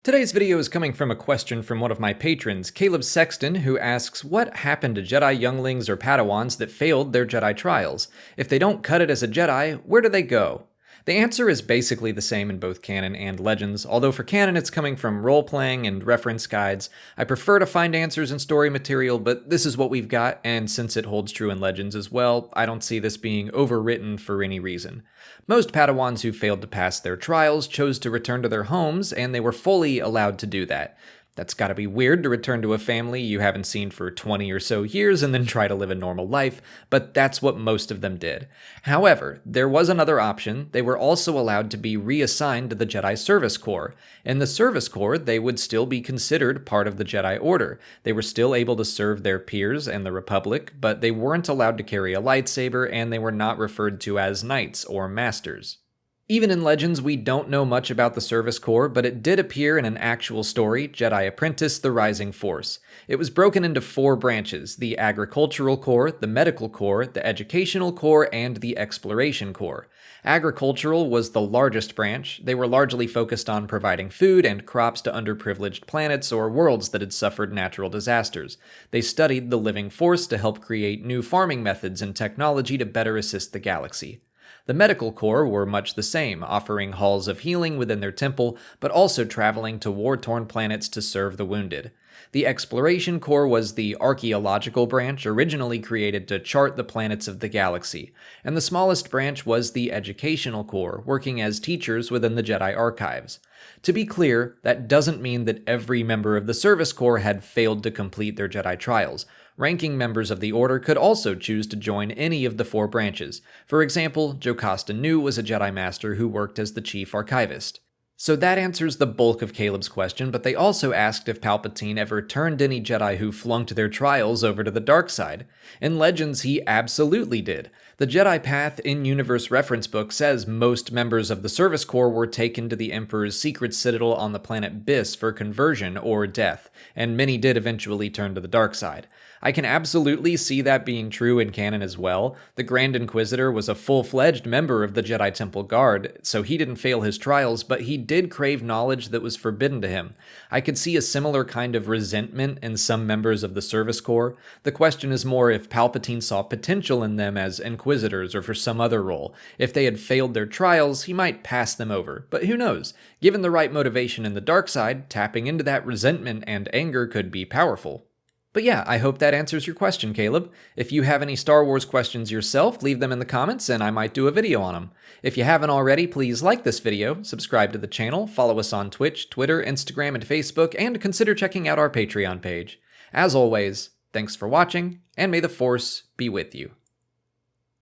Today's video is coming from a question from one of my patrons, Caleb Sexton, who asks, what happened to Jedi younglings or Padawans that failed their Jedi trials? If they don't cut it as a Jedi, where do they go? The answer is basically the same in both canon and legends, although for canon it's coming from role-playing and reference guides. I prefer to find answers in story material, but this is what we've got, and since it holds true in legends as well, I don't see this being overwritten for any reason. Most Padawans who failed to pass their trials chose to return to their homes, and they were fully allowed to do that. That's gotta be weird to return to a family you haven't seen for 20 or so years and then try to live a normal life, but that's what most of them did. However, there was another option. They were also allowed to be reassigned to the Jedi Service Corps. In the Service Corps, they would still be considered part of the Jedi Order. They were still able to serve their peers and the Republic, but they weren't allowed to carry a lightsaber, and they were not referred to as knights or masters. Even in Legends, we don't know much about the Service Corps, but it did appear in an actual story, Jedi Apprentice: The Rising Force. It was broken into 4 branches: the Agricultural Corps, the Medical Corps, the Educational Corps, and the Exploration Corps. Agricultural was the largest branch. They were largely focused on providing food and crops to underprivileged planets or worlds that had suffered natural disasters. They studied the living force to help create new farming methods and technology to better assist the galaxy. The Medical Corps were much the same, offering halls of healing within their temple, but also traveling to war-torn planets to serve the wounded. The Exploration Corps was the archaeological branch, originally created to chart the planets of the galaxy, and the smallest branch was the Educational Corps, working as teachers within the Jedi archives. To be clear, that doesn't mean that every member of the Service Corps had failed to complete their Jedi trials. Ranking members of the Order could also choose to join any of the 4 branches. For example, Jocasta Nu was a Jedi Master who worked as the Chief Archivist. So that answers the bulk of Caleb's question, but they also asked if Palpatine ever turned any Jedi who flunked their trials over to the dark side. In Legends, he absolutely did. The Jedi Path in-universe reference book says most members of the Service Corps were taken to the Emperor's secret citadel on the planet Biss for conversion or death, and many did eventually turn to the dark side. I can absolutely see that being true in canon as well. The Grand Inquisitor was a full-fledged member of the Jedi Temple Guard, so he didn't fail his trials, but he did crave knowledge that was forbidden to him. I could see a similar kind of resentment in some members of the Service Corps. The question is more if Palpatine saw potential in them as Inquisitors or for some other role. If they had failed their trials, he might pass them over, but who knows? Given the right motivation in the dark side, tapping into that resentment and anger could be powerful. But yeah, I hope that answers your question, Caleb. If you have any Star Wars questions yourself, leave them in the comments and I might do a video on them. If you haven't already, please like this video, subscribe to the channel, follow us on Twitch, Twitter, Instagram, and Facebook, and consider checking out our Patreon page. As always, thanks for watching, and may the Force be with you.